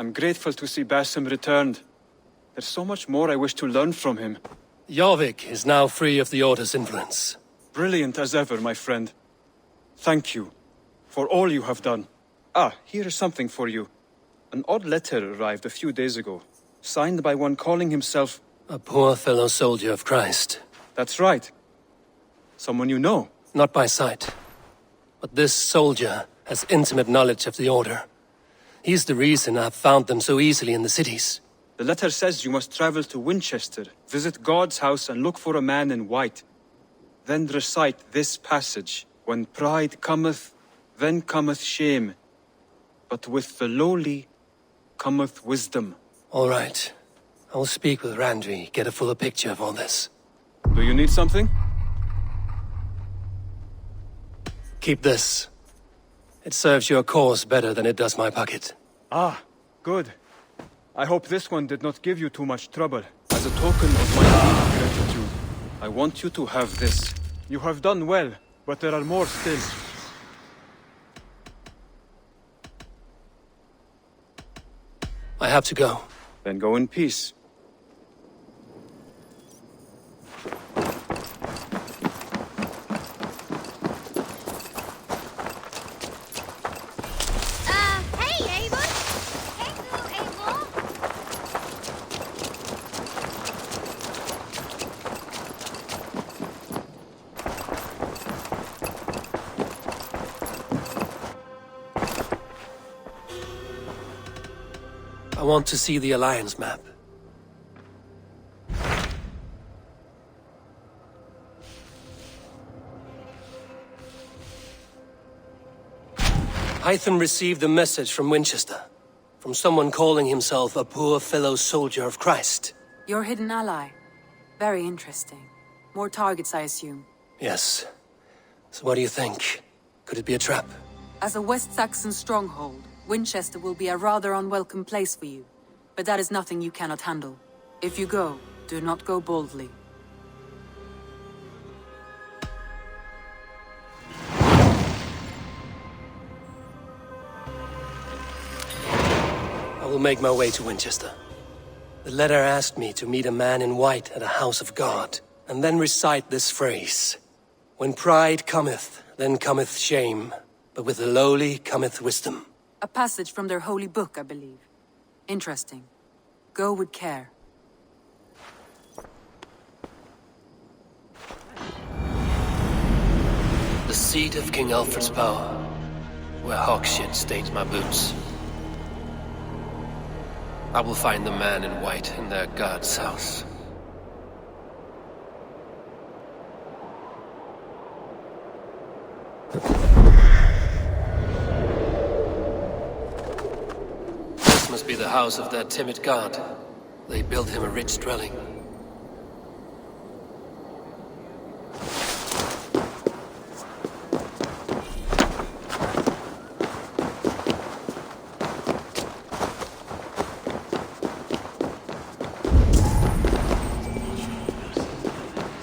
I'm grateful to see Basim returned. There's so much more I wish to learn from him. Jorvik is now free of the Order's influence. Brilliant as ever, my friend. Thank you for all you have done. Ah, here is something for you. An odd letter arrived a few days ago, signed by one calling himself... A poor fellow soldier of Christ. That's right. Someone you know. Not by sight. But this soldier has intimate knowledge of the Order. He's the reason I've found them so easily in the cities. The letter says you must travel to Winchester, visit God's house and look for a man in white. Then recite this passage. When pride cometh, then cometh shame. But with the lowly cometh wisdom. All right. I will speak with Randri, get a fuller picture of all this. Do you need something? Keep this. It serves your cause better than it does my pocket. Ah, good. I hope this one did not give you too much trouble. As a token of my deep gratitude, I want you to have this. You have done well, but there are more still. I have to go. Then go in peace. Hey, Eivor! Hello, Eivor! I want to see the Alliance map. Hytham received a message from Winchester, from someone calling himself a poor fellow soldier of Christ. Your hidden ally. Very interesting. More targets, I assume. Yes. So what do you think? Could it be a trap? As a West Saxon stronghold, Winchester will be a rather unwelcome place for you. But that is nothing you cannot handle. If you go, do not go boldly. I will make my way to Winchester. The letter asked me to meet a man in white at a house of God, and then recite this phrase. When pride cometh, then cometh shame, but with the lowly cometh wisdom. A passage from their holy book, I believe. Interesting. Go with care. The seat of King Alfred's power, where hawkshit stains my boots. I will find the man in white in their god's house. This must be the house of that timid god. They built him a rich dwelling.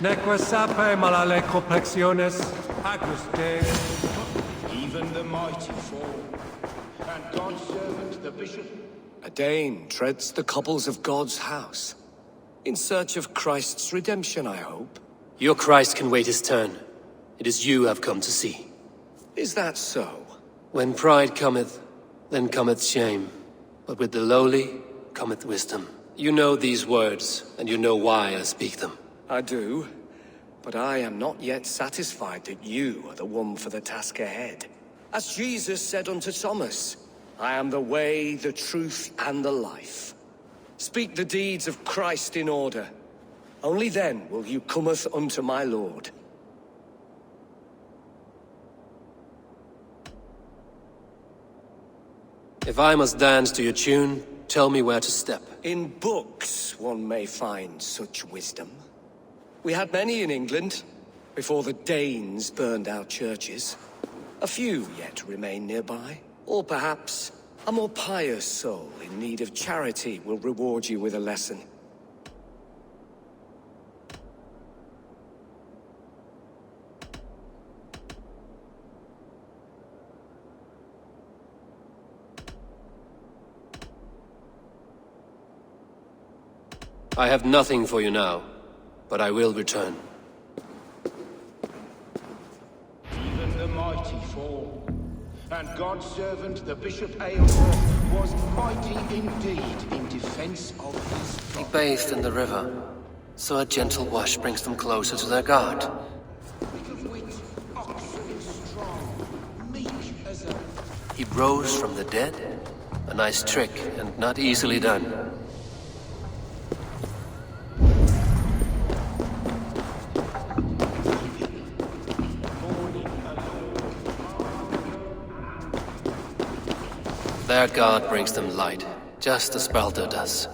Neque sape malale complexiones, Agnus Dei. Even the mighty fall, and God's servant, the bishop. A Dane treads the cobbles of God's house. In search of Christ's redemption, I hope. Your Christ can wait his turn. It is you I've come to see. Is that so? When pride cometh, then cometh shame. But with the lowly cometh wisdom. You know these words, and you know why I speak them. I do. But I am not yet satisfied that you are the one for the task ahead. As Jesus said unto Thomas, I am the way, the truth, and the life. Speak the deeds of Christ in order. Only then will you cometh unto my Lord. If I must dance to your tune, tell me where to step. In books one may find such wisdom. We had many in England, before the Danes burned our churches. A few yet remain nearby. Or perhaps a more pious soul in need of charity will reward you with a lesson. I have nothing for you now, but I will return. Even the mighty fall, and God's servant, the Bishop Eivor, was mighty indeed in defense of his He flock. bathed in the river, so a gentle wash brings them closer to their god. Quick of wit, oxen strong, meek as a... He rose from the dead? A nice trick, and not easily done. Their god brings them light, just as Baldur does.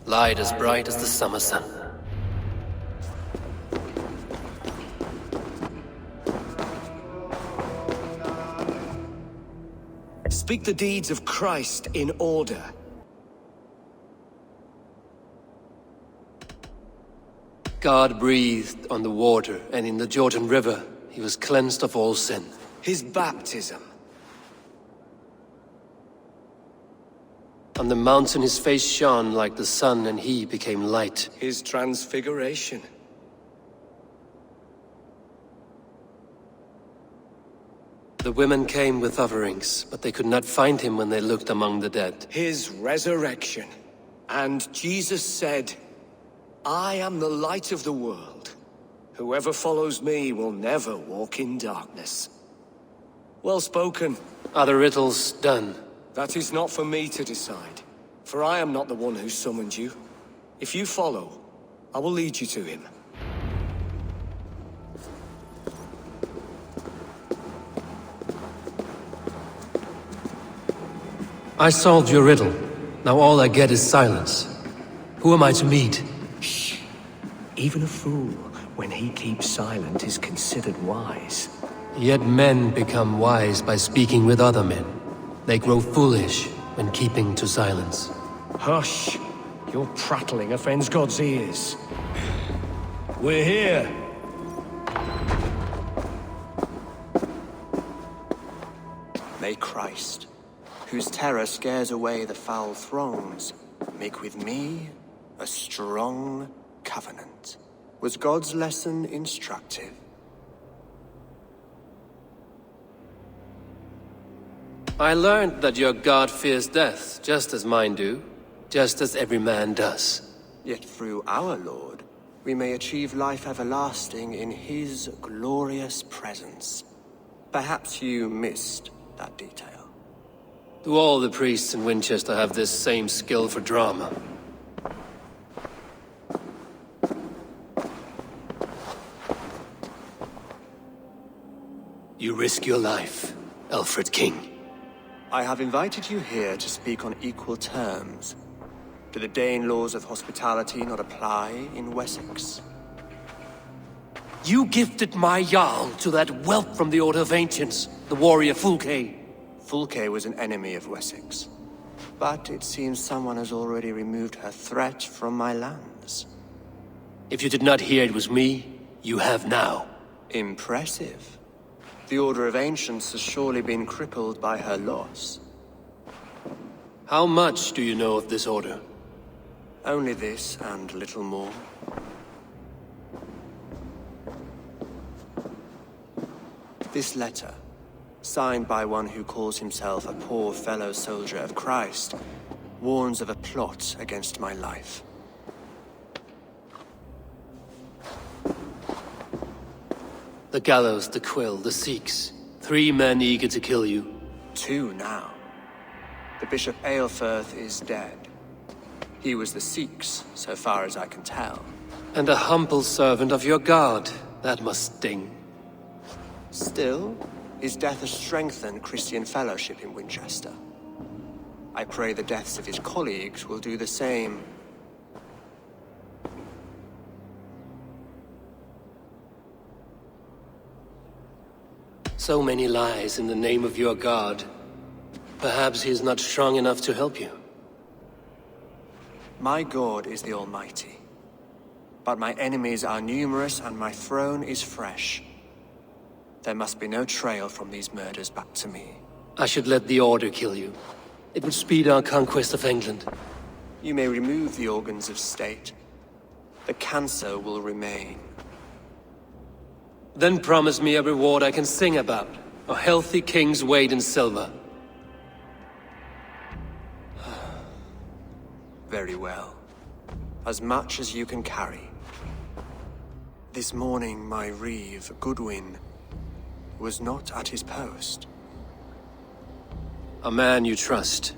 Light as bright as the summer sun. Speak the deeds of Christ in order. God breathed on the water, and in the Jordan River, he was cleansed of all sin. His baptism. On the mountain his face shone like the sun, and he became light. His transfiguration. The women came with offerings, but they could not find him when they looked among the dead. His resurrection. And Jesus said, I am the light of the world. Whoever follows me will never walk in darkness. Well spoken. Are the riddles done? That is not for me to decide, for I am not the one who summoned you. If you follow, I will lead you to him. I solved your riddle. Now all I get is silence. Who am I to meet? Shh. Even a fool, when he keeps silent, is considered wise. Yet men become wise by speaking with other men. They grow foolish when keeping to silence. Hush! Your prattling offends God's ears. We're here. May Christ, whose terror scares away the foul throngs, make with me a strong covenant. Was God's lesson instructive? I learned that your god fears death, just as mine do, just as every man does. Yet through our Lord, we may achieve life everlasting in his glorious presence. Perhaps you missed that detail. Do all the priests in Winchester have this same skill for drama? You risk your life, Alfred King. I have invited you here to speak on equal terms. Do the Dane laws of hospitality not apply in Wessex? You gifted my Jarl to that whelp from the Order of Ancients, the warrior Fulke. Fulke was an enemy of Wessex. But it seems someone has already removed her threat from my lands. If you did not hear it was me, you have now. Impressive. The Order of Ancients has surely been crippled by her loss. How much do you know of this order? Only this and little more. This letter, signed by one who calls himself a poor fellow soldier of Christ, warns of a plot against my life. The Gallows, the Quill, the Seax. 3 men eager to kill you. 2 now. The Bishop Aelfirth is dead. He was the Seax, so far as I can tell. And a humble servant of your god. That must sting. Still, his death has strengthened Christian fellowship in Winchester. I pray the deaths of his colleagues will do the same. So many lies in the name of your god. Perhaps he is not strong enough to help you. My God is the Almighty. But my enemies are numerous and my throne is fresh. There must be no trail from these murders back to me. I should let the Order kill you. It would speed our conquest of England. You may remove the organs of state, the cancer will remain. Then promise me a reward I can sing about. A healthy king's weight in silver. Very well. As much as you can carry. This morning, my Reeve, Goodwin, was not at his post. A man you trust.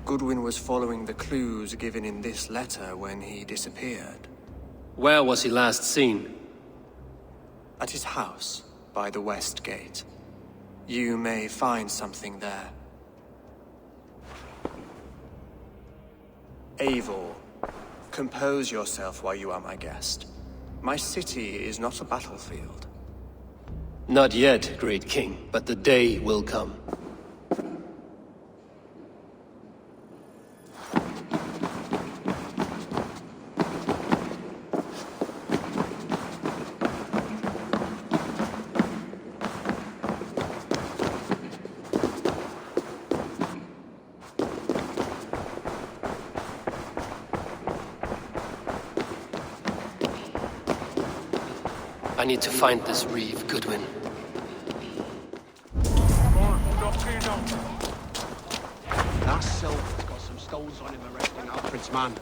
Goodwin was following the clues given in this letter when he disappeared. Where was he last seen? At his house, by the west gate. You may find something there. Eivor, compose yourself while you are my guest. My city is not a battlefield. Not yet, great king, but the day will come. I need to find this Reeve, Goodwin. That Sylph's got some stones on him arresting Alfred's man.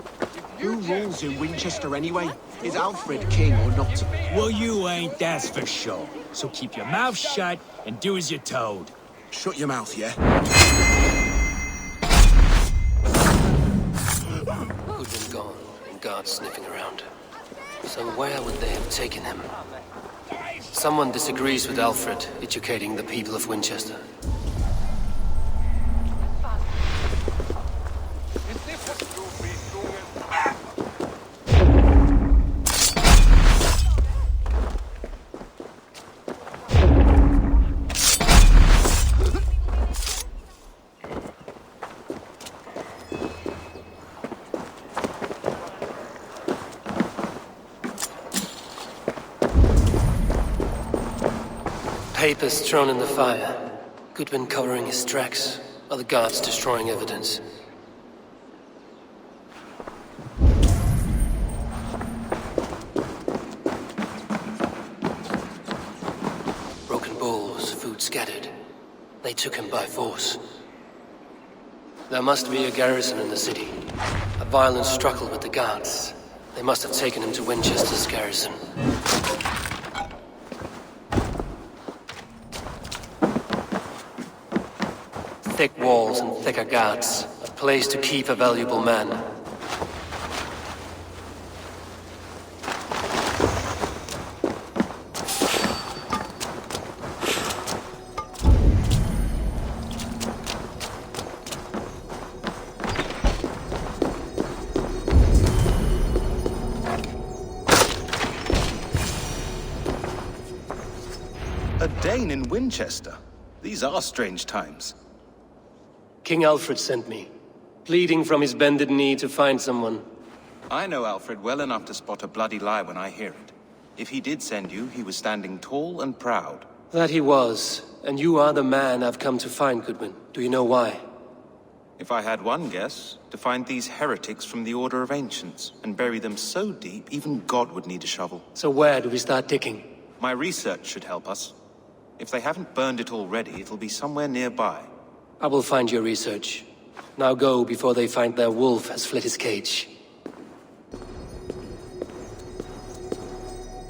Who rules in Winchester anyway? Is Alfred king or not? Well, you ain't, that's for sure. So keep your mouth shut and do as you're told. Shut your mouth, yeah? Goodwin gone, and guards sniffing around. So where would they have taken him? Someone disagrees with Alfred, educating the people of Winchester. Papers thrown in the fire. Goodwin covering his tracks, while the guards destroying evidence. Broken bowls, food scattered. They took him by force. There must be a garrison in the city. A violent struggle with the guards. They must have taken him to Winchester's garrison. Thick walls and thicker guards. A place to keep a valuable man. A Dane in Winchester? These are strange times. King Alfred sent me, pleading from his bended knee to find someone. I know Alfred well enough to spot a bloody lie when I hear it. If he did send you, he was standing tall and proud. That he was, and you are the man I've come to find, Goodwin. Do you know why? If I had one guess, to find these heretics from the Order of Ancients, and bury them so deep, even God would need a shovel. So where do we start digging? My research should help us. If they haven't burned it already, it'll be somewhere nearby. I will find your research. Now go before they find their wolf has fled his cage.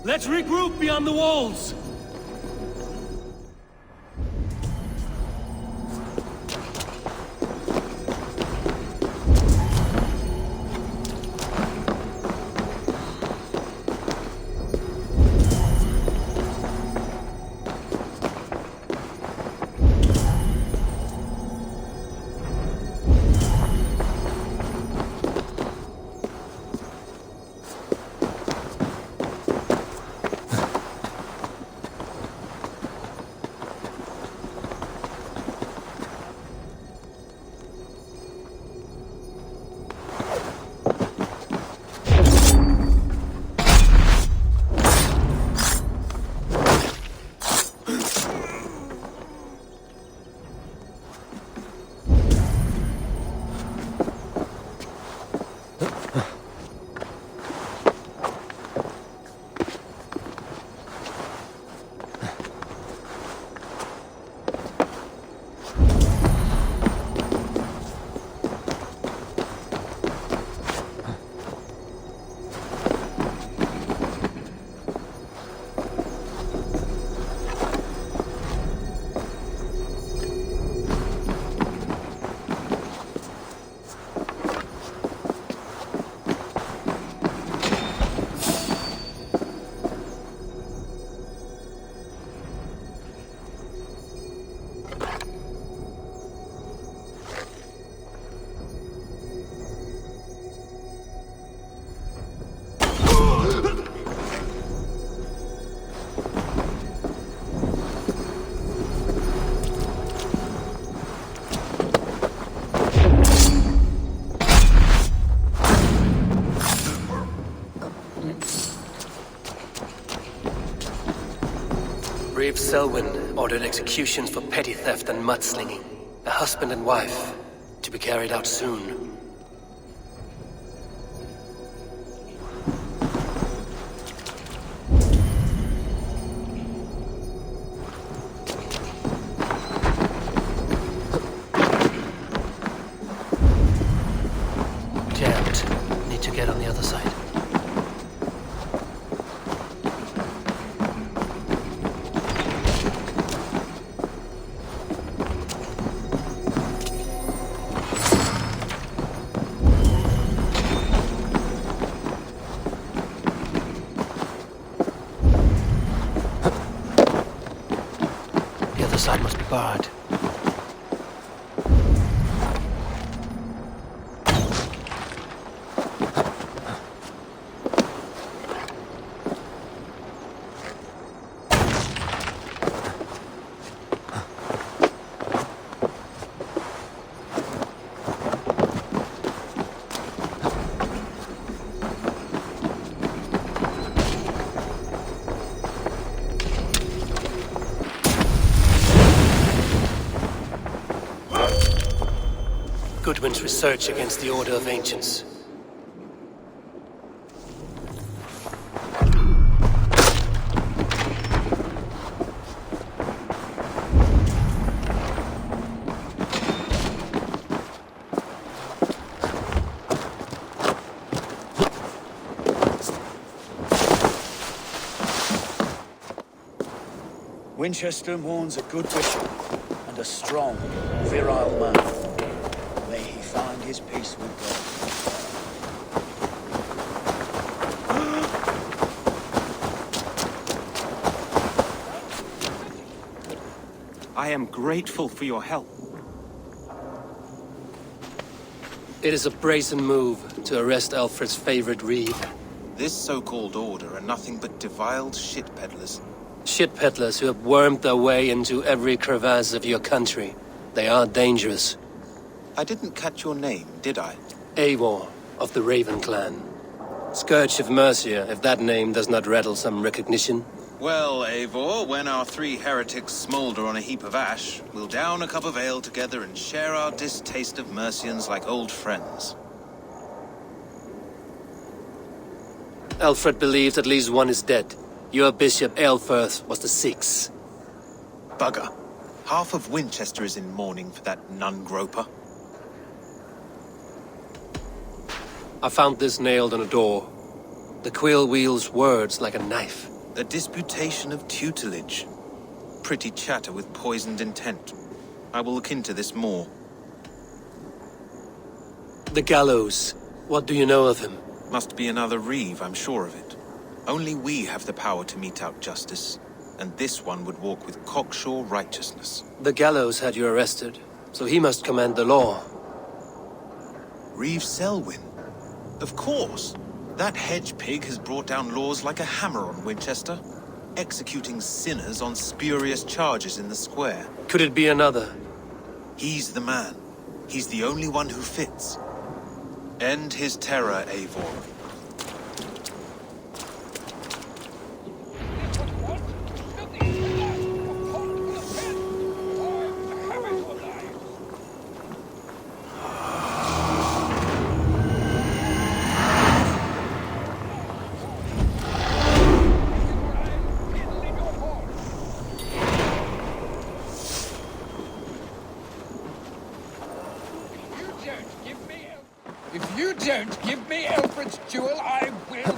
Let's regroup beyond the walls! Reeve Selwyn ordered executions for petty theft and mudslinging. A husband and wife, to be carried out soon. Jammed. Need to get on the other side. Side must be barred. Goodwin's research against the Order of Ancients. Winchester mourns a good bishop and a strong, virile man. May he find his peace with God. I am grateful for your help. It is a brazen move to arrest Alfred's favorite Reeve. This so-called order are nothing but defiled shit peddlers. Shit peddlers who have wormed their way into every crevasse of your country. They are dangerous. I didn't catch your name, did I? Eivor, of the Raven clan. Scourge of Mercia, if that name does not rattle some recognition. Well, Eivor, when our three heretics smolder on a heap of ash, we'll down a cup of ale together and share our distaste of Mercians like old friends. Alfred believes at least one is dead. Your bishop, Aelfirth, was the sixth. Bugger. Half of Winchester is in mourning for that nun-groper. I found this nailed on a door. The quill wields words like a knife. A disputation of tutelage. Pretty chatter with poisoned intent. I will look into this more. The Gallows. What do you know of him? Must be another Reeve, I'm sure of it. Only we have the power to mete out justice, and this one would walk with cocksure righteousness. The Gallows had you arrested, so he must command the law. Reeve Selwyn? Of course. That hedge pig has brought down laws like a hammer on Winchester, executing sinners on spurious charges in the square. Could it be another? He's the man. He's the only one who fits. End his terror, Eivor. If you don't give me Alfred's jewel, I will...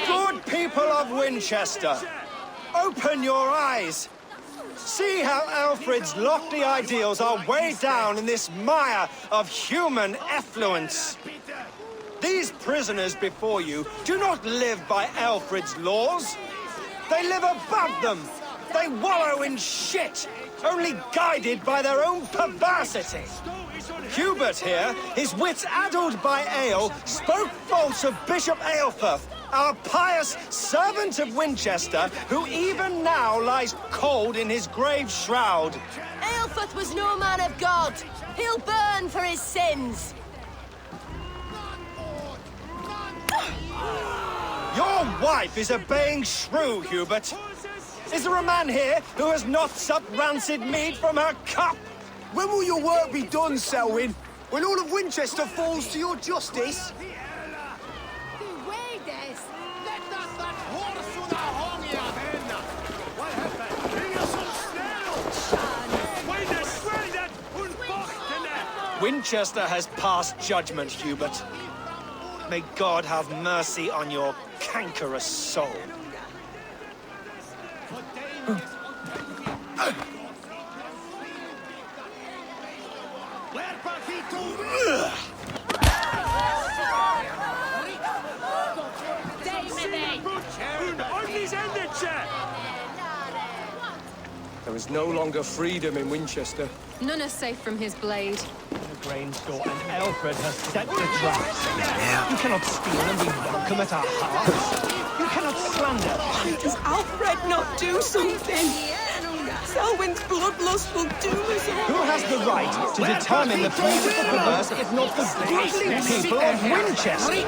Good people of Winchester, open your eyes. See how Alfred's lofty ideals are weighed down in this mire of human effluence. These prisoners before you do not live by Alfred's laws. They live above them. They wallow in shit, only guided by their own perversity. Hubert here, his wits addled by ale, spoke false of Bishop Aelfirth, our pious servant of Winchester, who even now lies cold in his grave shroud. Aelfirth was no man of God. He'll burn for his sins. Your wife is obeying shrew, Hubert. Is there a man here who has not supped rancid mead from her cup? When will your work be done, Selwyn? When all of Winchester falls to your justice? Winchester has passed judgment, Hubert. May God have mercy on your cankerous soul. There is no longer freedom in Winchester. None are safe from his blade. The grain store and Alfred has set the traps. You cannot steal and be welcome at our hearts. You cannot slander. Does Alfred not do something? Selwyn's bloodlust will do us all. Who has the right to determine the fate of the perverse if not the goodly people of Winchester?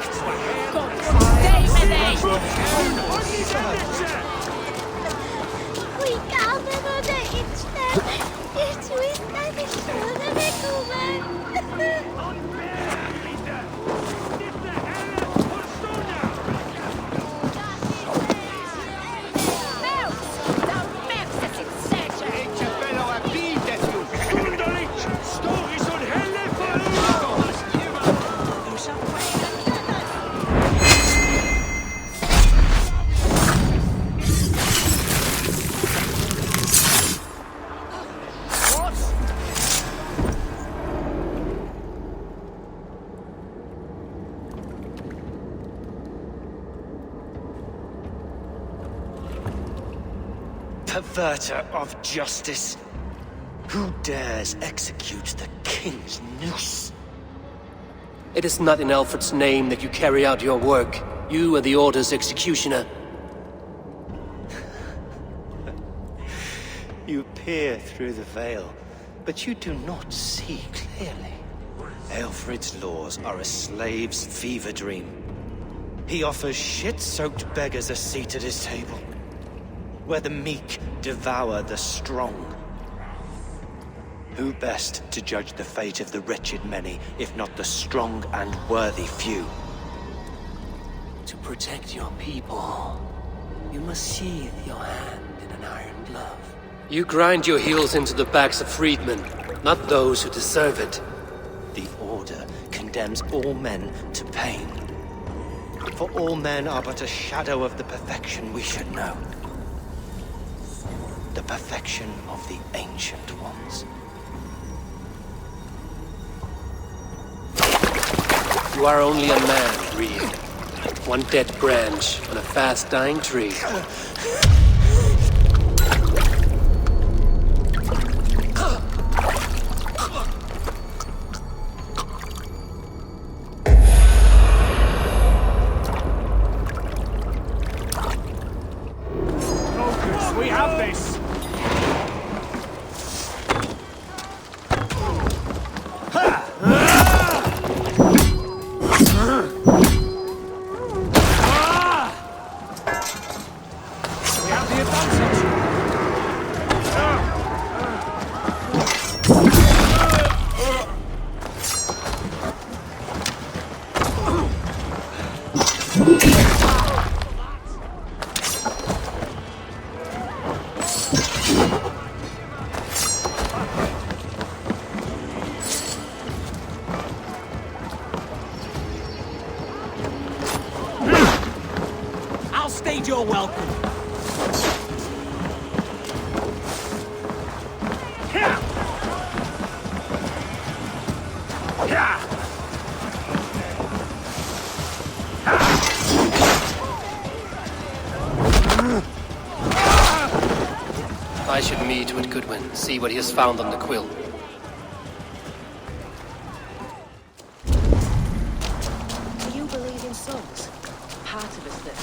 Perverter of justice. Who dares execute the king's noose? It is not in Alfred's name that you carry out your work. You are the Order's executioner. You peer through the veil, but you do not see clearly. Alfred's laws are a slave's fever dream. He offers shit-soaked beggars a seat at his table, where the meek devour the strong. Who best to judge the fate of the wretched many, if not the strong and worthy few? To protect your people, you must sheathe your hand in an iron glove. You grind your heels into the backs of freedmen, not those who deserve it. The Order condemns all men to pain. For all men are but a shadow of the perfection we should know. The perfection of the Ancient Ones. You are only a man, Reeve. One dead branch on a fast-dying tree. We have this! You're welcome. me to at Goodwin, see what he has found on the quill. Do you believe in souls? Part of us that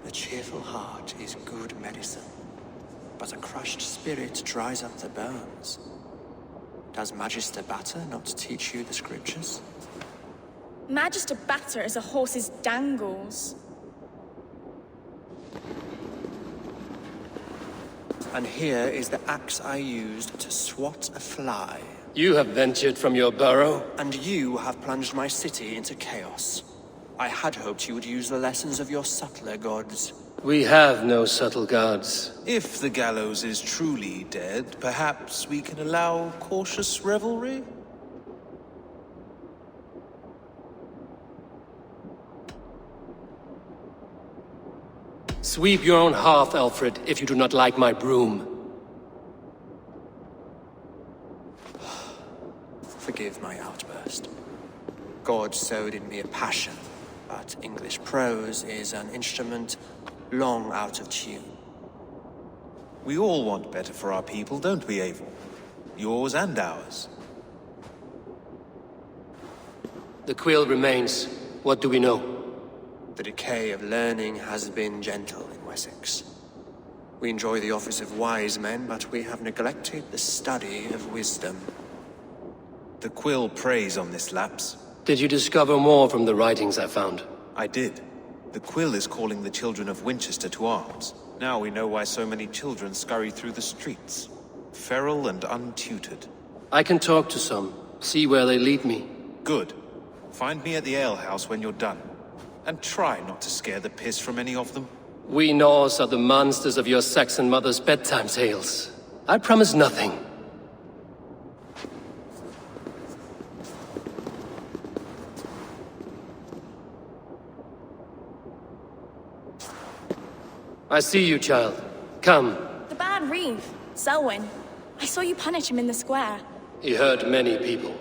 A cheerful heart is good medicine, but a crushed spirit dries up the bones. Does Magister Batter not teach you the scriptures? Magister Batter is a horse's dangles. And here is the axe I used to swat a fly. You have ventured from your burrow? And you have plunged my city into chaos. I had hoped you would use the lessons of your subtler gods. We have no subtle gods. If the Gallows is truly dead, perhaps we can allow cautious revelry? Sweep your own hearth, Alfred, if you do not like my broom. Forgive my outburst. God sowed in me a passion, but English prose is an instrument long out of tune. We all want better for our people, don't we, Eivor? Yours and ours. The quill remains. What do we know? The decay of learning has been gentle in Wessex. We enjoy the office of wise men, but we have neglected the study of wisdom. The quill preys on this lapse. Did you discover more from the writings I found? I did. The quill is calling the children of Winchester to arms. Now we know why so many children scurry through the streets. Feral and untutored. I can talk to some, see where they lead me. Good. Find me at the alehouse when you're done. And try not to scare the piss from any of them. We Norse are the monsters of your Saxon mother's bedtime tales. I promise nothing. I see you, child. Come. The bad Reeve, Selwyn. I saw you punish him in the square. He hurt many people.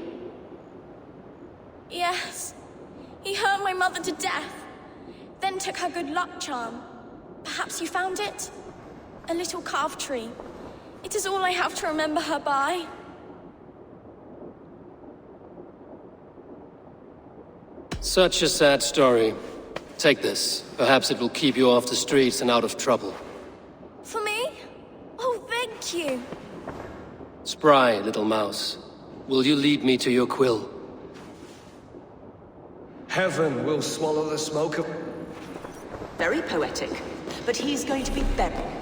Yes. He hurt my mother to death. Then took her good luck charm. Perhaps you found it? A little carved tree. It is all I have to remember her by. Such a sad story. Take this. Perhaps it will keep you off the streets and out of trouble. For me? Oh, thank you. Spry, little mouse. Will you lead me to your quill? Heaven will swallow the smoke of... very poetic, but he's going to be buried.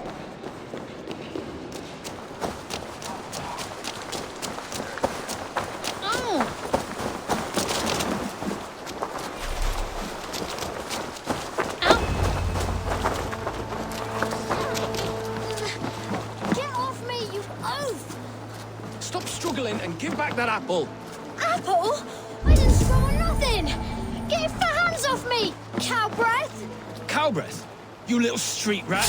And give back that apple. Apple? I didn't scroll on nothing! Get your hands off me, cow breath! Cow breath? You little street rat.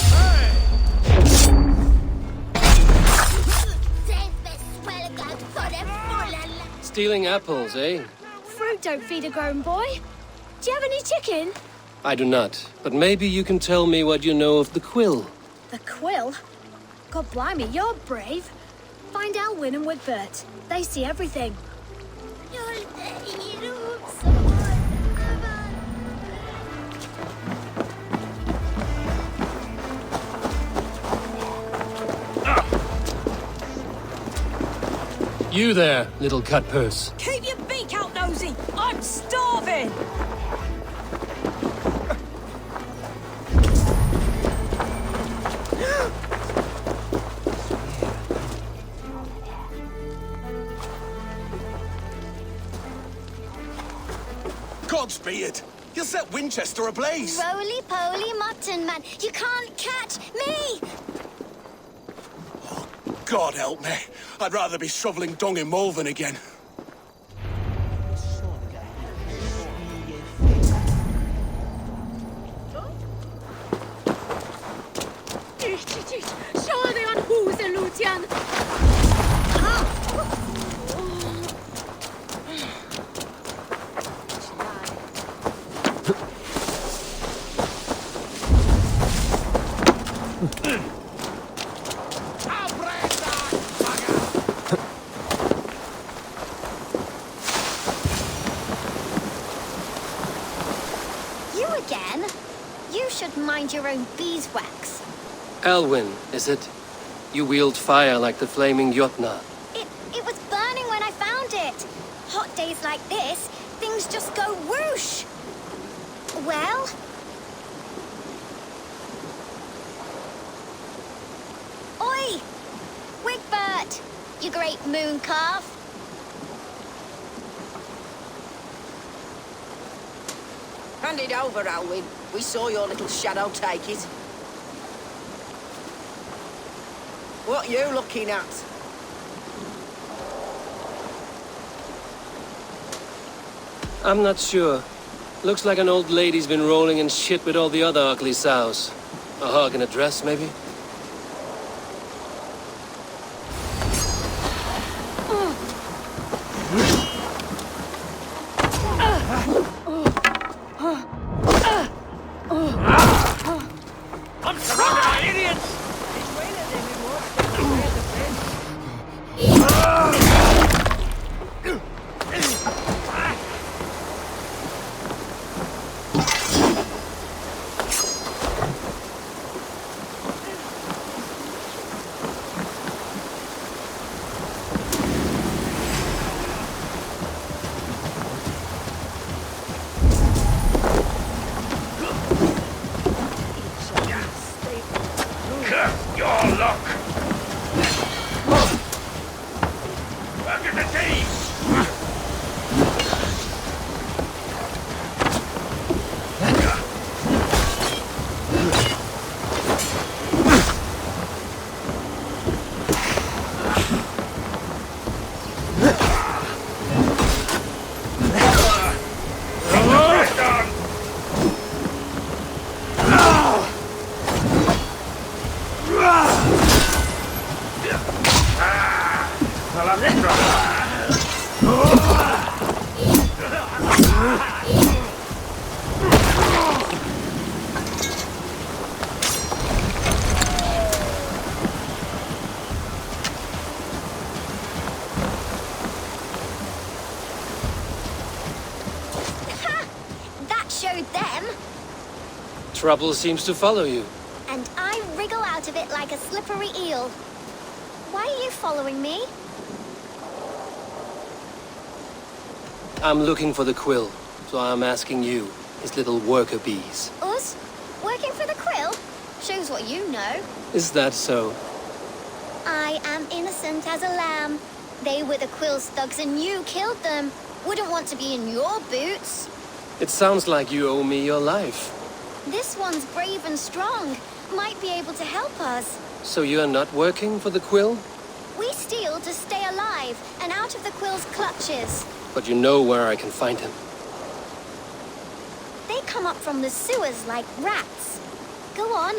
Stealing apples, eh? Fruit don't feed a grown boy. Do you have any chicken? I do not, but maybe you can tell me what you know of the quill. The quill? God blimey, you're brave. Find Elwyn and Wigbert. They see everything. You there, little cut purse. Keep your beak out, nosy! I'm starving! Gods be it! You'll set Winchester ablaze! Roly-poly mutton man, you can't catch me! Oh, God help me. I'd rather be shoveling dung in Malvern again. Schade an Huse, Lucian! You again? You should mind your own beeswax. Elwyn, is it? You wield fire like the flaming Jotnar. It was burning when I found it. Hot days like this, things just go whoosh. Well? Oi! Wigbert! You great moon calf! Hand it over, Alwyn. We saw your little shadow take it. What you looking at? I'm not sure. Looks like an old lady's been rolling in shit with all the other ugly sows. A hog in a dress, maybe? I'm surrounded by idiots! Curse your luck! Back in the team! Trouble seems to follow you. And I wriggle out of it like a slippery eel. Why are you following me? I'm looking for the quill, so I'm asking you, his little worker bees. Us? Working for the quill? Shows what you know. Is that so? I am innocent as a lamb. They were the quill's thugs and you killed them. Wouldn't want to be in your boots. It sounds like you owe me your life. This one's brave and strong. Might be able to help us. So you're not working for the quill? We steal to stay alive and out of the quill's clutches. But you know where I can find him. They come up from the sewers like rats. Go on,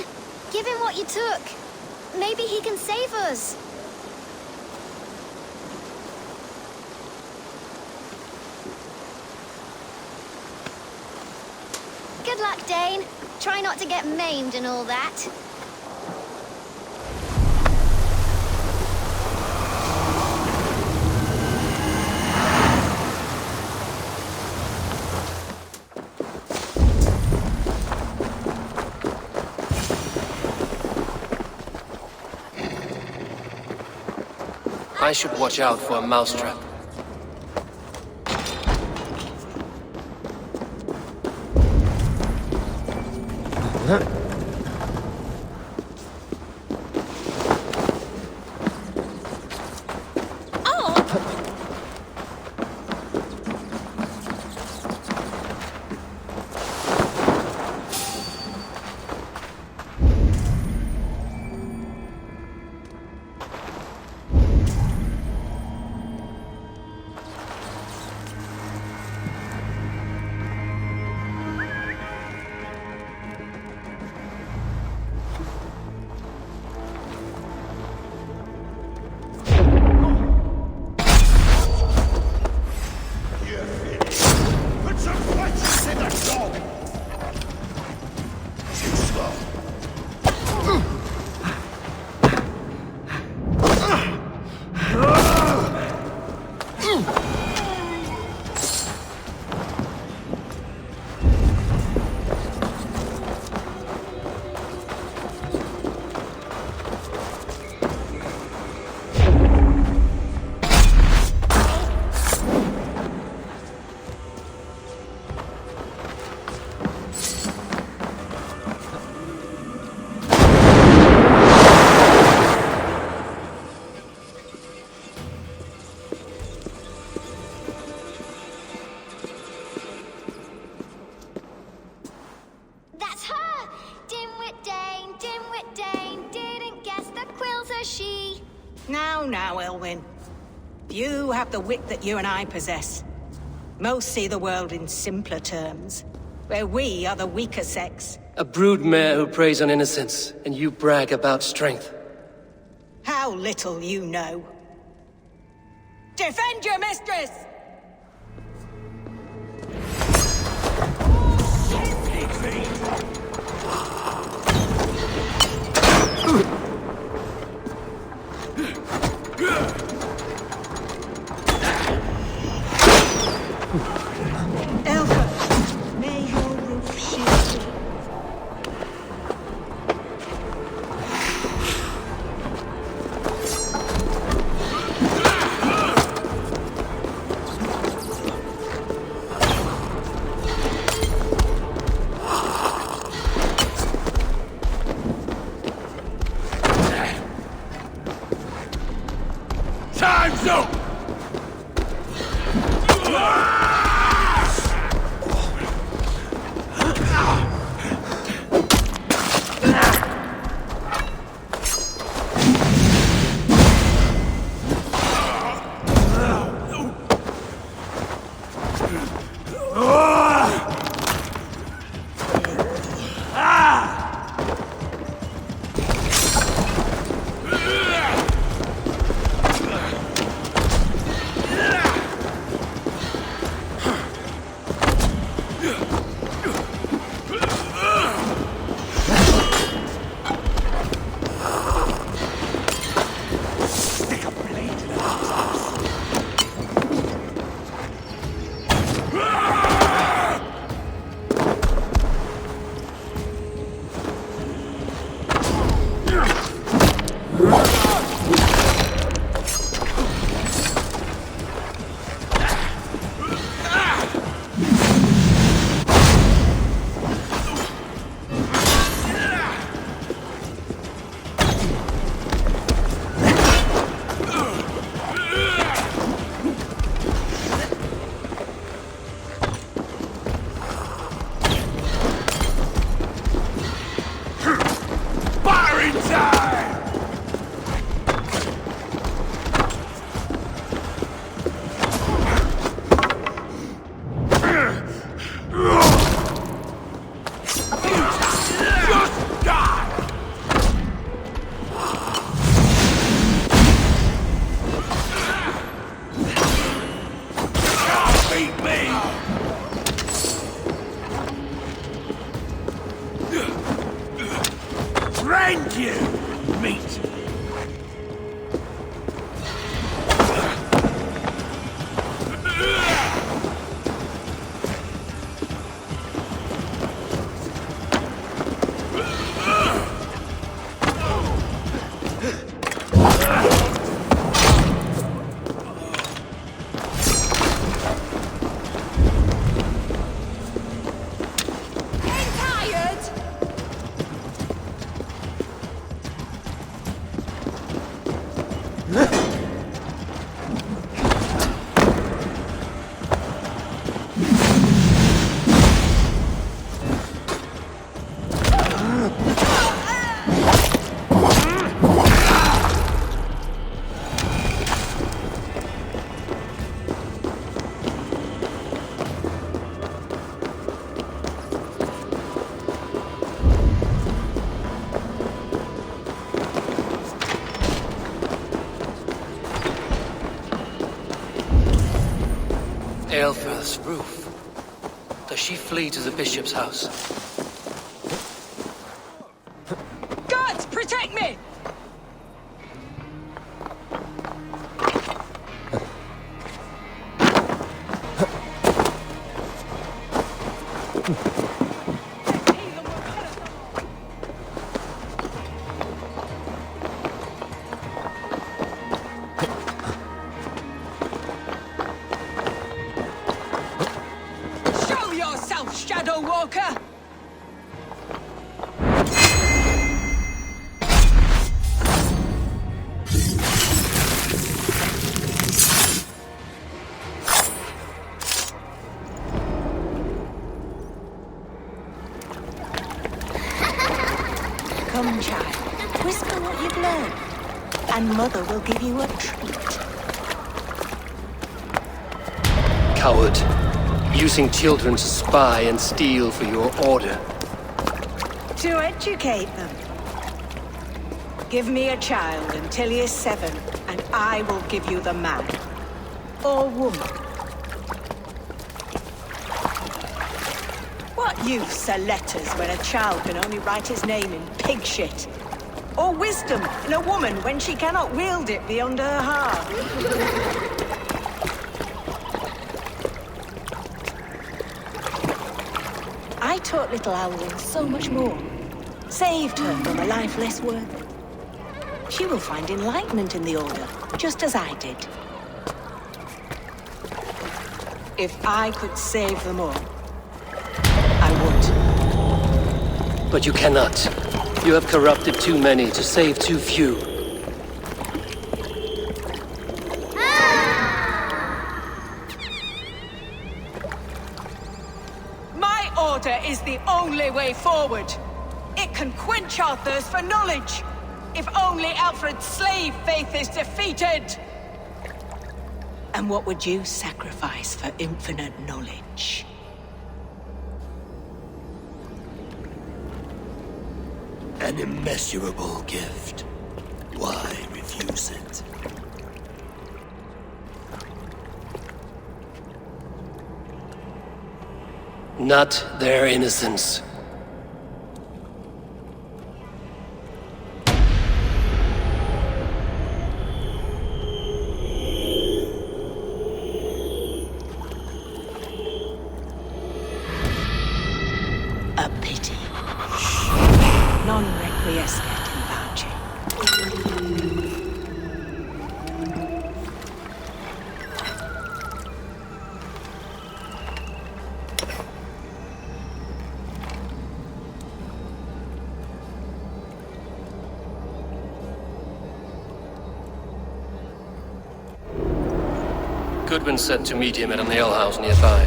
give him what you took. Maybe he can save us. Good luck, Dane. Try not to get maimed and all that. I should watch out for a mousetrap. now, Elwyn. You have the wit that you and I possess. Most see the world in simpler terms, where we are the weaker sex. A broodmare who preys on innocence, and you brag about strength. How little you know. Defend your mistress! Aelfirth's roof. Does she flee to the bishop's house? Gods, protect me! Show yourself, Shadow Walker! Come, child. Whisper what you've learned. and Mother will give you a treat. Coward. Using children to spy and steal for your order. To educate them. Give me a child until he is 7, and I will give you the man. Or woman. What use are letters when a child can only write his name in pig shit? Or wisdom in a woman when she cannot wield it beyond her heart? I taught little Owlin so much more. Saved her from a life less worth. She will find enlightenment in the Order, just as I did. If I could save them all, I would. But you cannot. You have corrupted too many to save too few. My order is the only way forward. It can quench our thirst for knowledge. If only Alfred's slave faith is defeated! And what would you sacrifice for infinite knowledge? An immeasurable gift. Why refuse it? Not their innocence. A pity. Non requiescat in pace. Goodwin said to meet him at an alehouse nearby.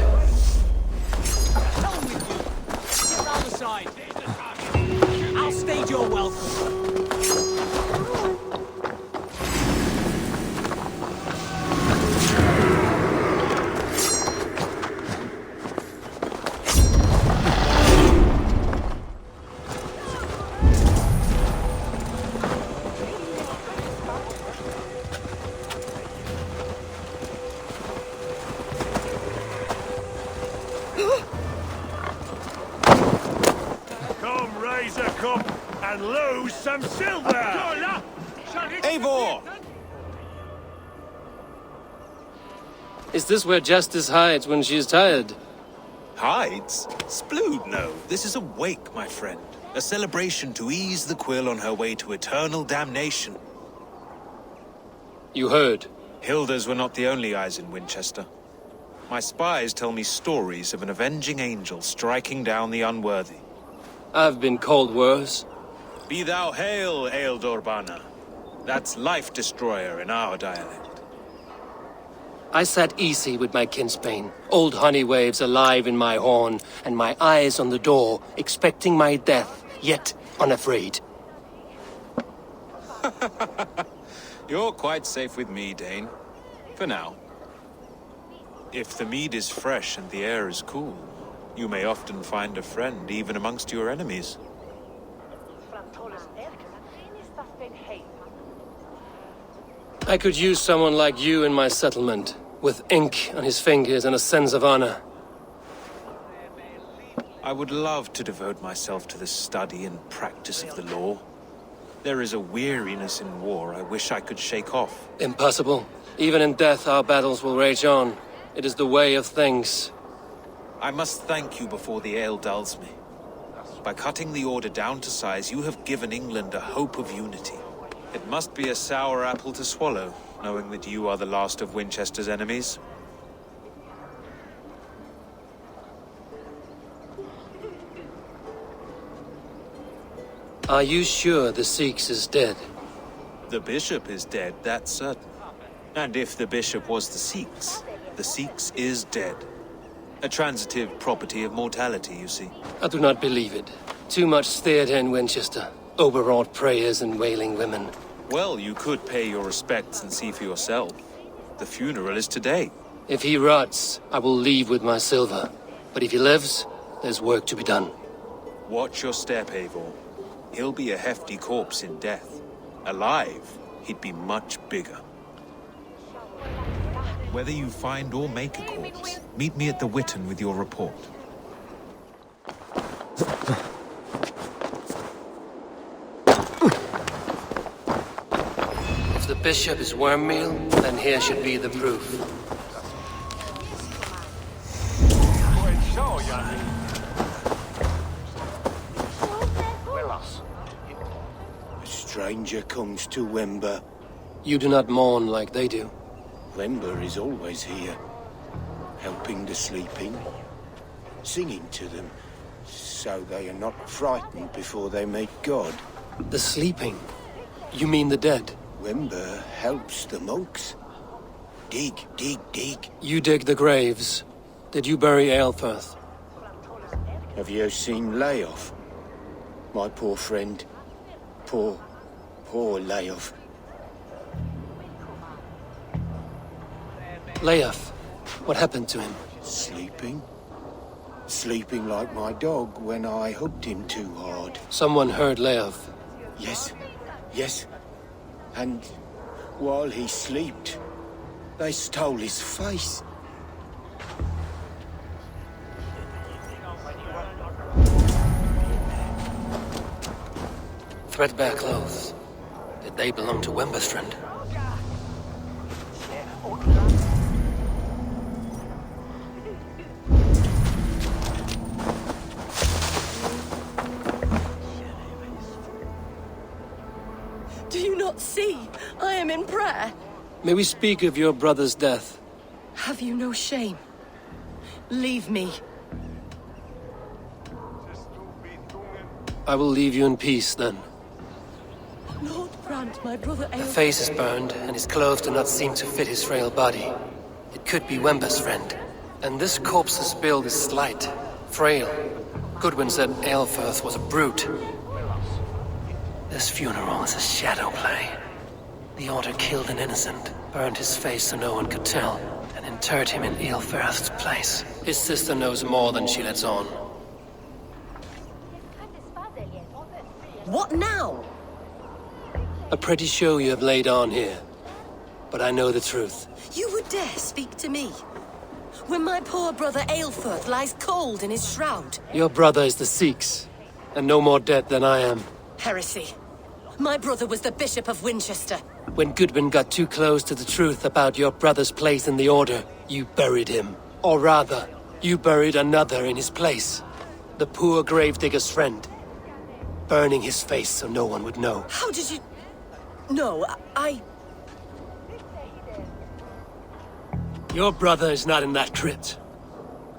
Around the side. I'll stage your welcome. And lose some silver! Eivor! Is this where justice hides when she is tired? Hides? Splood, no. This is a wake, my friend. A celebration to ease the Quill on her way to eternal damnation. You heard. Hilda's were not the only eyes in Winchester. My spies tell me stories of an avenging angel striking down the unworthy. I've been called worse. Be thou hail, Eildor Bana. That's Life Destroyer in our dialect. I sat easy with my kinsbane, old honey waves alive in my horn, and my eyes on the door, expecting my death, yet unafraid. You're quite safe with me, Dane. For now. If the mead is fresh and the air is cool, you may often find a friend even amongst your enemies. I could use someone like you in my settlement, with ink on his fingers and a sense of honor. I would love to devote myself to the study and practice of the law. There is a weariness in war I wish I could shake off. Impossible. Even in death, our battles will rage on. It is the way of things. I must thank you before the ale dulls me. By cutting the Order down to size, you have given England a hope of unity. It must be a sour apple to swallow, knowing that you are the last of Winchester's enemies. Are you sure the Seax is dead? The bishop is dead, that's certain. And if the bishop was the Seax is dead. A transitive property of mortality, you see. I do not believe it. Too much theater in Winchester. Overwrought prayers and wailing women. Well, you could pay your respects and see for yourself. The funeral is today. If he rots, I will leave with my silver. But if he lives, there's work to be done. Watch your step, Eivor. He'll be a hefty corpse in death. Alive, he'd be much bigger. Whether you find or make a corpse, meet me at the Witten with your report. If the bishop is worm meal, then here should be the proof. A stranger comes to Wember. You do not mourn like they do. Wember is always here, helping the sleeping, singing to them, so they are not frightened before they meet God. The sleeping? You mean the dead? Wember helps the monks. Dig, dig, dig. You dig the graves. Did you bury Aelfirth? Have you seen Layoff? My poor friend. Poor Layoff. Layoff. What happened to him? Sleeping. Sleeping like my dog when I hugged him too hard. Someone heard Layoff. Yes. And while he slept, they stole his face. Threadbare clothes. Did they belong to Wemberstrand? Do you not see? I am in prayer. May we speak of your brother's death? Have you no shame? Leave me. I will leave you in peace, then. Lord grant my brother The face is burned, and his clothes do not seem to fit his frail body. It could be Wember's friend. And this corpse's build is slight, frail. Goodwin said Aelfirth was a brute. This funeral is a shadow play. The Order killed an innocent, burned his face so no one could tell, and interred him in Aelfirth's place. His sister knows more than she lets on. What now? A pretty show you have laid on here. But I know the truth. You would dare speak to me? When my poor brother Aelfirth lies cold in his shroud. Your brother is the Seax, and no more dead than I am. Heresy. My brother was the Bishop of Winchester. When Goodwin got too close to the truth about your brother's place in the Order, you buried him. Or rather, you buried another in his place. The poor gravedigger's friend. Burning his face so no one would know. How did you... No, I... Your brother is not in that crypt.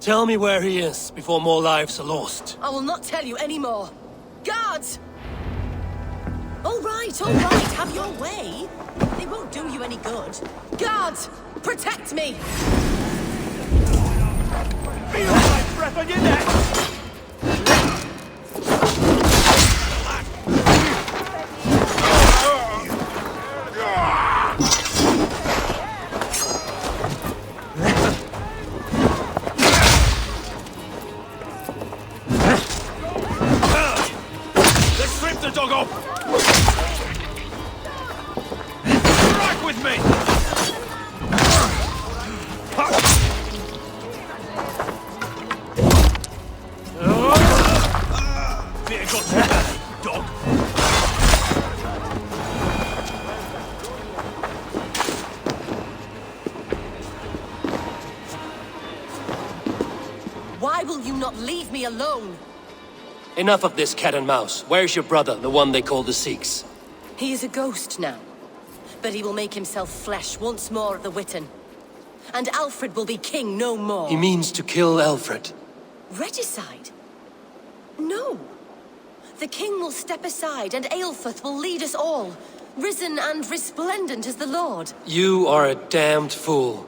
Tell me where he is before more lives are lost. I will not tell you anymore. Guards! All right, have your way. It won't do you any good. Guards, protect me! Feel my breath on your neck! Let's rip the dog off! Right with me! Beer got too bad, dog. Why will you not leave me alone? Enough of this cat and mouse. Where's your brother, the one they call the Seax? He is a ghost now. But he will make himself flesh once more at the Witten. And Alfred will be king no more. He means to kill Alfred. Regicide? No. The king will step aside and Aelfirth will lead us all, risen and resplendent as the Lord. You are a damned fool.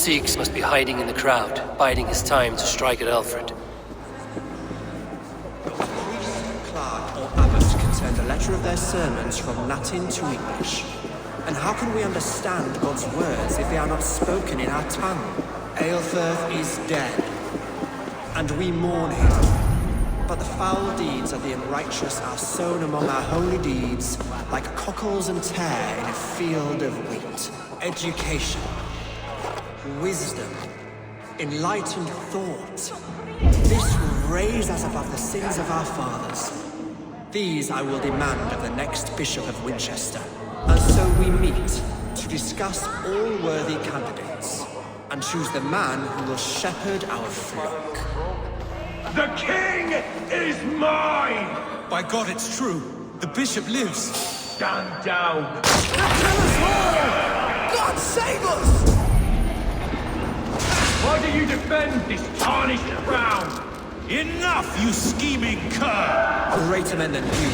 Seax must be hiding in the crowd, biding his time to strike at Alfred. Priest, clerk, or abbot can send a letter of their sermons from Latin to English. And how can we understand God's words if they are not spoken in our tongue? Eilfrith is dead, and we mourn him. But the foul deeds of the unrighteous are sown among our holy deeds, like cockles and tare in a field of wheat. Education, wisdom, enlightened thought. This will raise us above the sins of our fathers. These I will demand of the next Bishop of Winchester. And so we meet to discuss all worthy candidates and choose the man who will shepherd our flock. The king is mine! By God, it's true. The bishop lives. Stand down. Kill us all! God save us! Why do you defend this tarnished crown? Enough, you scheming cur! Greater men than you.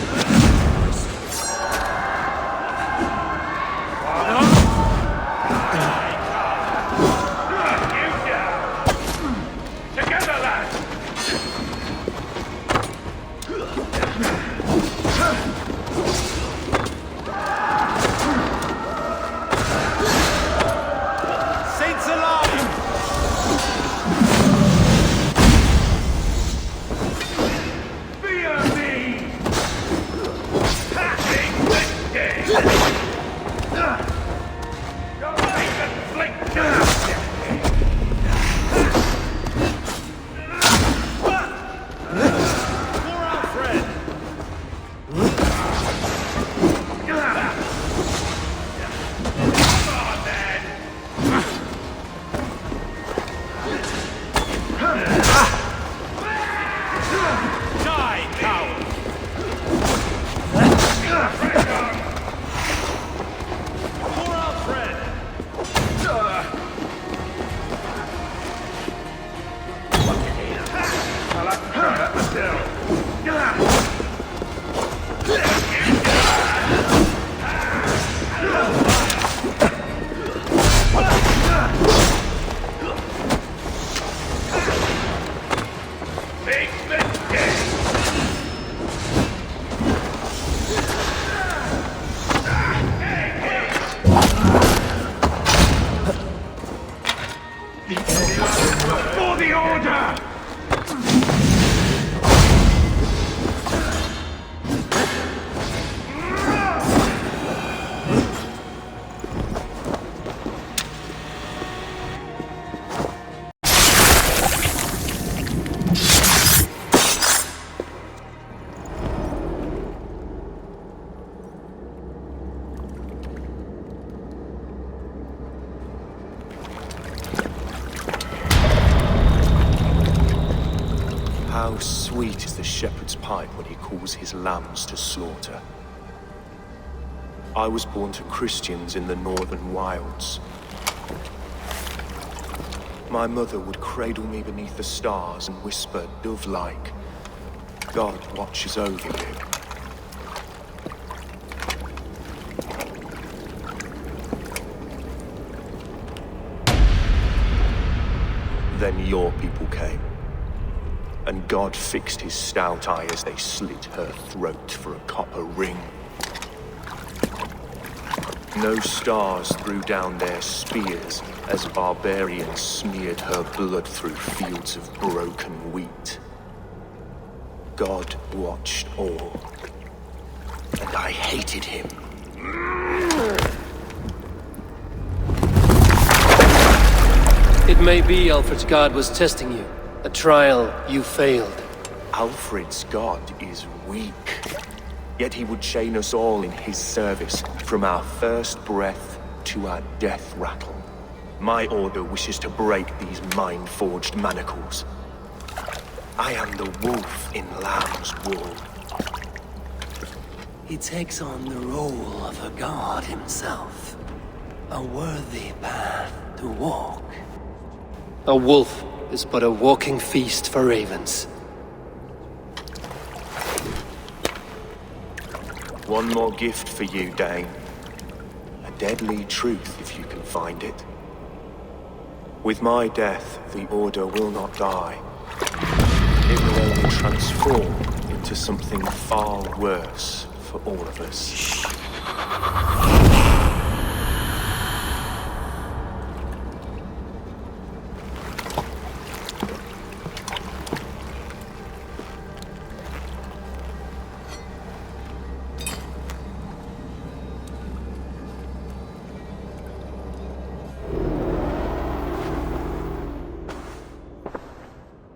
For the Order! How sweet is the shepherd's pipe when he calls his lambs to slaughter. I was born to Christians in the northern wilds. My mother would cradle me beneath the stars and whisper, dove-like, God watches over you. Then your people came. And God fixed his stout eye as they slit her throat for a copper ring. No stars threw down their spears as barbarians smeared her blood through fields of broken wheat. God watched all, and I hated him. It may be Alfred's God was testing you. A trial you failed. Alfred's God is weak. Yet he would chain us all in his service, from our first breath to our death rattle. My order wishes to break these mind-forged manacles. I am the wolf in lamb's wool. He takes on the role of a god himself. A worthy path to walk. A wolf is but a walking feast for ravens. One more gift for you, Dane. A deadly truth if you can find it. With my death, the Order will not die. It will only transform into something far worse for all of us.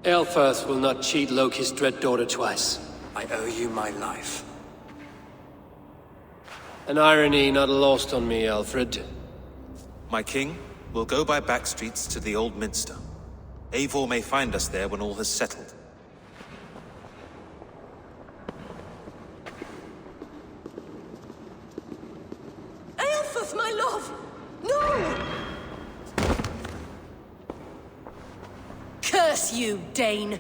Eilfirth will not cheat Loki's dread daughter twice. I owe you my life. An irony not lost on me, Alfred. My king, we'll go by back streets to the Old Minster. Eivor may find us there when all has settled. Eilfirth, my love! No! Curse you, Dane!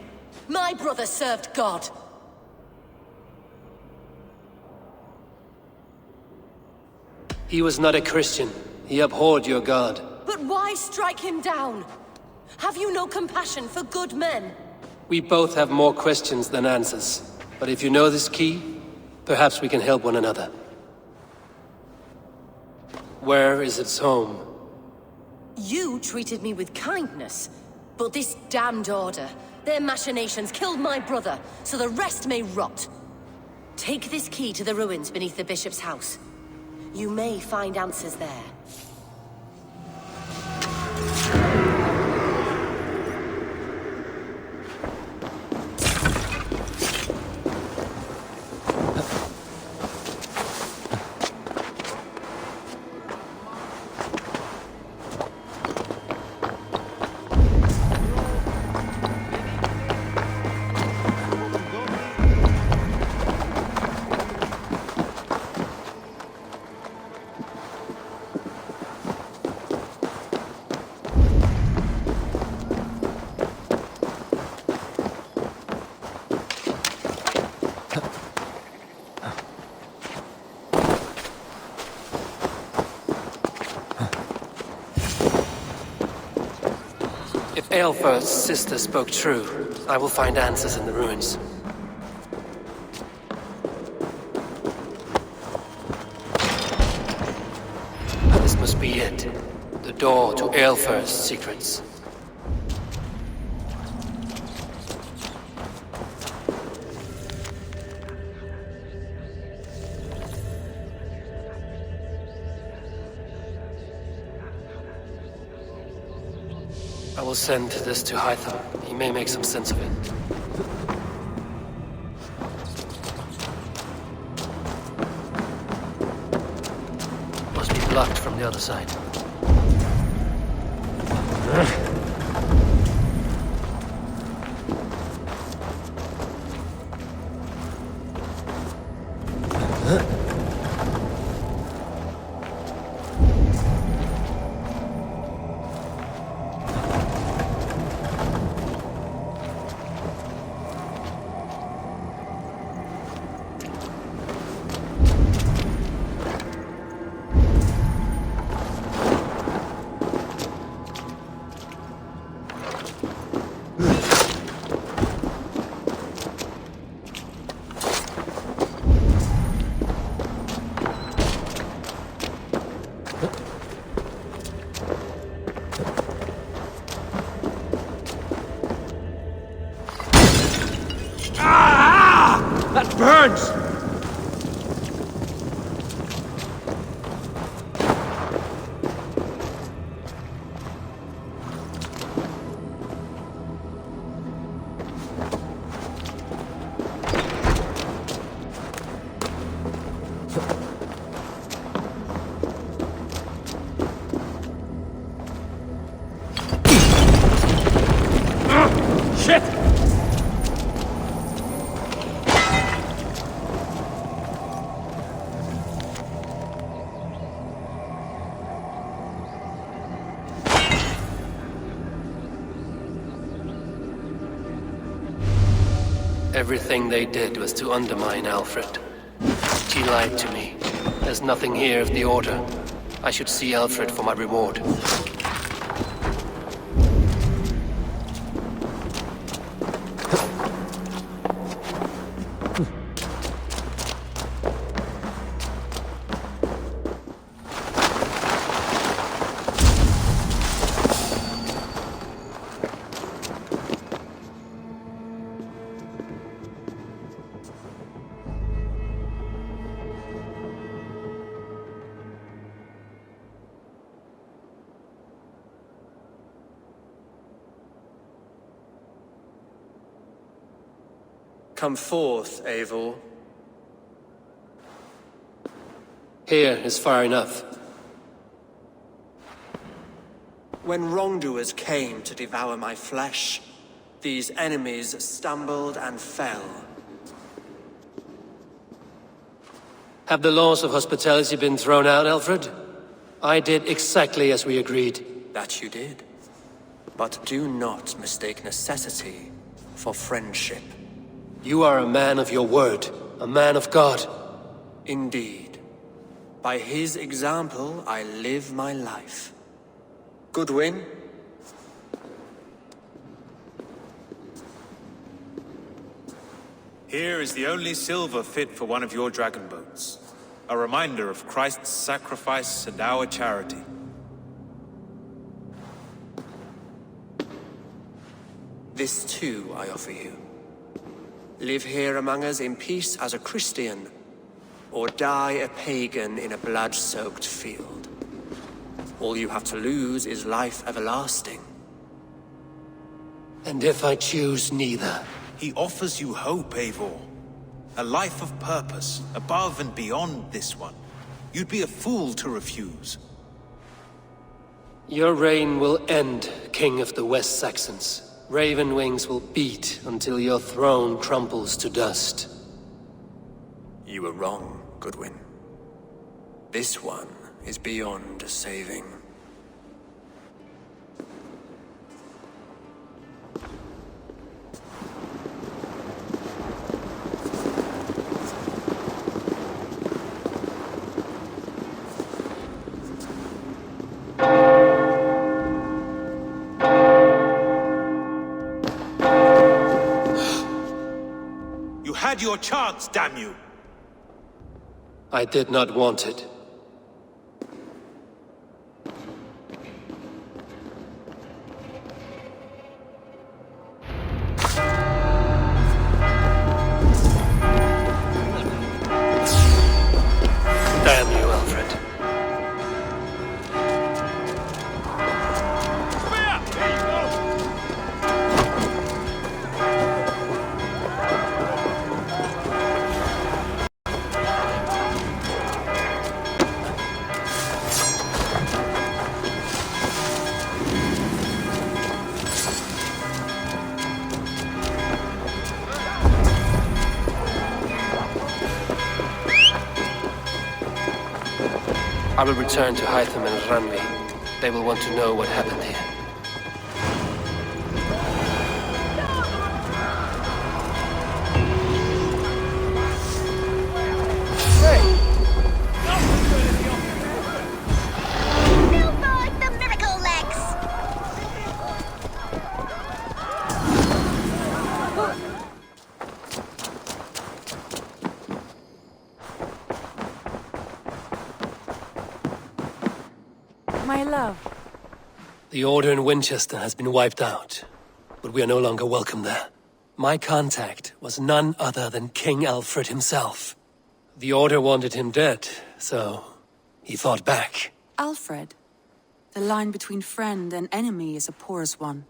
My brother served God. He was not a Christian. He abhorred your God. But why strike him down? Have you no compassion for good men? We both have more questions than answers. But if you know this key, perhaps we can help one another. Where is its home? You treated me with kindness. But this damned Order, their machinations killed my brother, so the rest may rot. Take this key to the ruins beneath the Bishop's house. You may find answers there. If Eilfirth's sister spoke true, I will find answers in the ruins. This must be it. The door to Eilfirth's secrets. I will send this to Hytham. He may make some sense of it. Must be blocked from the other side. Burns! Shit! Everything they did was to undermine Alfred. She lied to me. There's nothing here of the Order. I should see Alfred for my reward. Come forth, Eivor. Here is far enough. When wrongdoers came to devour my flesh, these enemies stumbled and fell. Have the laws of hospitality been thrown out, Alfred? I did exactly as we agreed. That you did. But do not mistake necessity for friendship. You are a man of your word, a man of God. Indeed. By his example, I live my life. Goodwin? Here is the only silver fit for one of your dragon boats. A reminder of Christ's sacrifice and our charity. This too I offer you. Live here among us in peace as a Christian, or die a pagan in a blood-soaked field. All you have to lose is life everlasting. And if I choose neither? He offers you hope, Eivor. A life of purpose, above and beyond this one. You'd be a fool to refuse. Your reign will end, King of the West Saxons. Raven wings will beat until your throne crumbles to dust. You were wrong, Goodwin. This one is beyond saving. You had your chance, damn you! I did not want it. Damn you, Alfred. I will return to Hytham and Ranvi. They will want to know what happened here. Billboard the Miracle Legs! My love. The Order in Winchester has been wiped out, but we are no longer welcome there. My contact was none other than King Alfred himself. The Order wanted him dead, so he fought back. Alfred. The line between friend and enemy is a porous one.